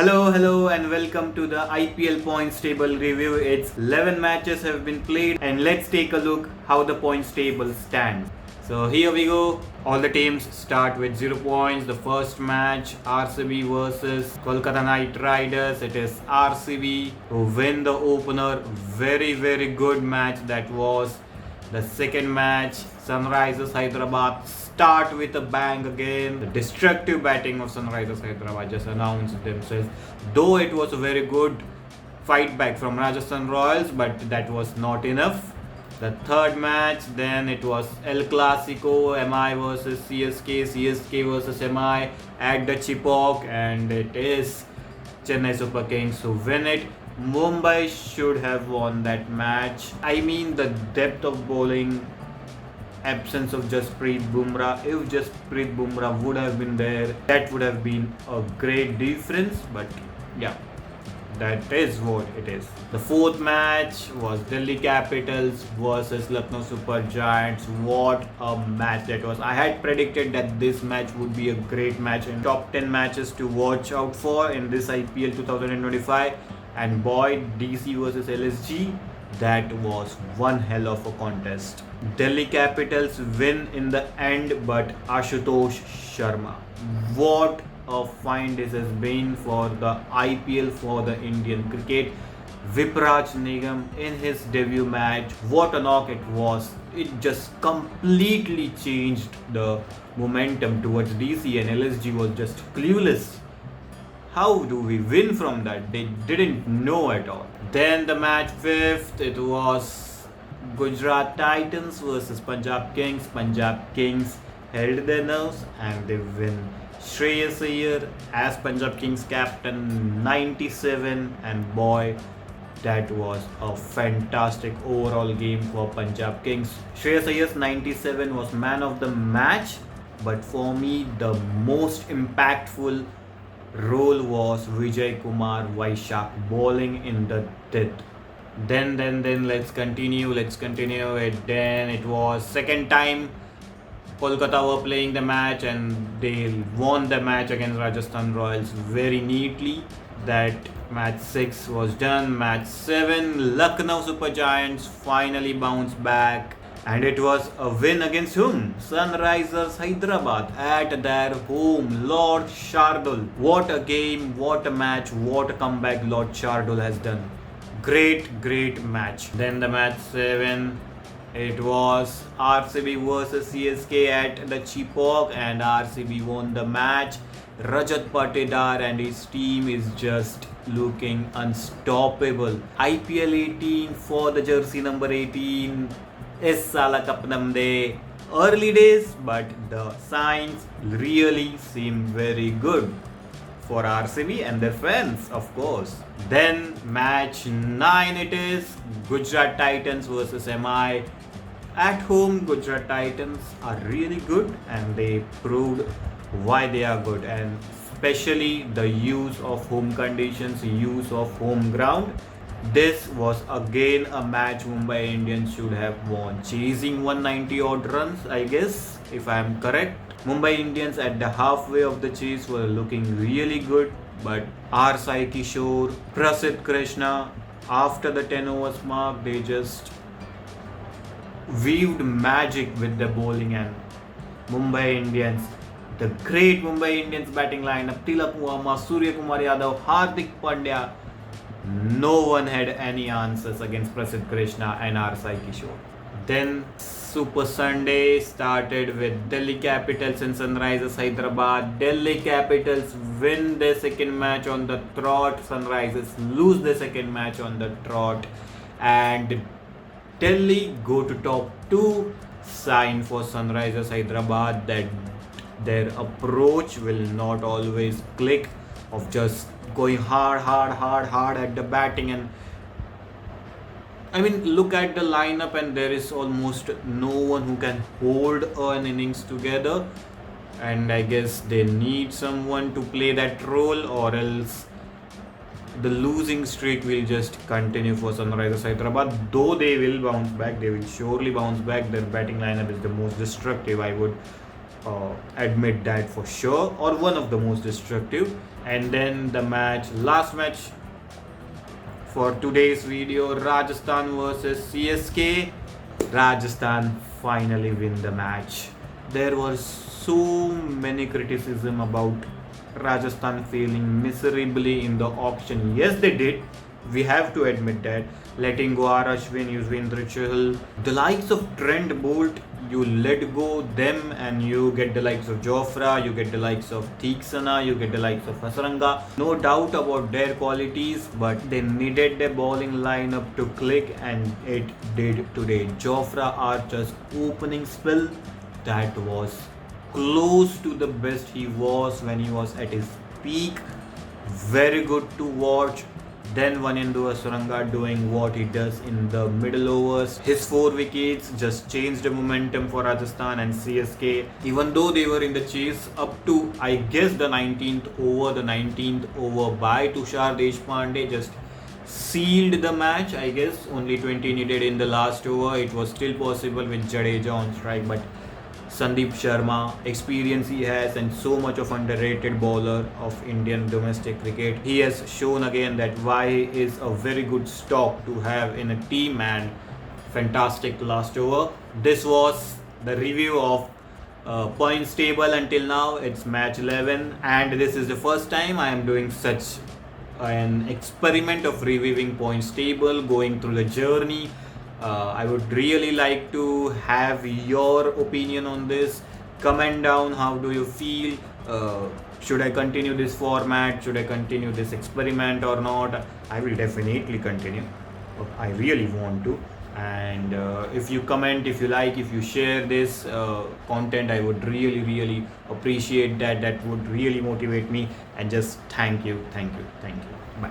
Hello, and welcome to the IPL points table review. It's 11 matches have been played, and let's take a look how the points table stands. So here we go. All the teams start with 0 points. The first match, RCB versus Kolkata Knight Riders. It is RCB who win the opener. Very good match that was. The second match, Sunrisers Hyderabad start with a bang again. The destructive batting of Sunrisers Hyderabad just announced themselves. Though it was a very good fight back from Rajasthan Royals, but that was not enough. The third match, then it was El Clasico, MI versus CSK versus MI at the Chipok, and it is Chennai Super Kings who win it. Mumbai should have won that match. I mean, the depth of bowling, absence of Jasprit Bumrah. If Jasprit Bumrah would have been there, that would have been a great difference. But yeah, that is what it is. The fourth match was Delhi Capitals versus Lucknow Super Giants. What a match that was. I had predicted that this match would be a great match in top 10 matches to watch out for in this IPL 2025. And boy, DC versus LSG, that was one hell of a contest. Delhi Capitals win in the end, but Ashutosh Sharma, what a find this has been for the IPL, for the Indian cricket. Vipraj Nigam in his debut match, what a knock it was. It just completely changed the momentum towards DC, and LSG was just clueless. How do we win from that? They didn't know at all. Then the match fifth, it was Gujarat Titans versus Punjab Kings. Punjab Kings held their nerves and they win. Shreyas Iyer as Punjab Kings captain, 97, and boy, that was a fantastic overall game for Punjab Kings. Shreyas Iyer's 97 was man of the match, but for me the most impactful role was Vijay Kumar Vaishak bowling in the death. Then let's continue it. Then it was second time Kolkata were playing the match and they won the match against Rajasthan Royals very neatly. That match 6 was done. Match 7, Lucknow Super Giants finally bounced back. And it was a win against whom? Sunrisers Hyderabad at their home. Lord Shardul. What a game, what a match, what a comeback Lord Shardul has done. Great match. Then the match 7, it was RCB versus CSK at the Chipok, and RCB won the match. Rajat Patidar and his team is just looking unstoppable. IPL 18 for the jersey number 18. Is Sala Kapnam Day. Early days, but the signs really seem very good for RCB and their fans, of course. Then match 9 it is, Gujarat Titans versus MI. At home, Gujarat Titans are really good and they proved why they are good, and especially the use of home conditions, use of home ground. This was again a match Mumbai Indians should have won, chasing 190 odd runs, I guess, if I am correct. Mumbai Indians at the halfway of the chase were looking really good, but R. Sai Kishore, Prasidh Krishna, after the 10 overs mark, they just weaved magic with the bowling, and Mumbai Indians, the great Mumbai Indians batting lineup, Tilak Muhammad, Surya Kumar Yadav, Hardik Pandya, no one had any answers against Prasidh Krishna and R. Sai Kishore. Then Super Sunday started with Delhi Capitals and Sunrisers Hyderabad. Delhi Capitals win their second match on the trot. Sunrisers lose their second match on the trot. And Delhi go to top 2. Sign for Sunrisers Hyderabad that their approach will not always click, of just going hard at the batting. And I mean, look at the lineup and there is almost no one who can hold an innings together, and I guess they need someone to play that role, or else the losing streak will just continue for Sunrisers Hyderabad. Though they will bounce back, they will surely bounce back. Their batting lineup is the most destructive, I would admit that for sure, or one of the most destructive. And then the last match for today's video, Rajasthan versus CSK. Rajasthan finally win the match. There was so many criticism about Rajasthan failing miserably in the auction. Yes, they did. We have to admit that. Letting go R. Ashwin, Yuzvendra Chahal, the likes of Trent Bolt, you let go them and you get the likes of Jofra, you get the likes of Theeksana, you get the likes of Hasaranga. No doubt about their qualities, but they needed the bowling lineup to click, and it did today. Jofra Archer's opening spell, that was close to the best he was when he was at his peak. Very good to watch. Then Vanindu Hasaranga doing what he does in the middle overs. His 4 wickets just changed the momentum for Rajasthan and CSK. Even though they were in the chase up to, I guess, the 19th over by Tushar Deshpande just sealed the match. I guess only 20 needed in the last over. It was still possible with Jadeja on strike, but Sandeep Sharma, experience he has, and so much of underrated bowler of Indian domestic cricket. He has shown again that why is a very good stock to have in a team, and fantastic last over. This was the review of points table until now. It's match 11, and this is the first time I am doing such an experiment of reviewing points table, going through the journey. I would really like to have your opinion on this. Comment down, how do you feel? Should I continue this format? Should I continue this experiment or not? I will definitely continue. I really want to. And if you comment, if you like, if you share this content, I would really appreciate that. That would really motivate me. And just thank you. Bye.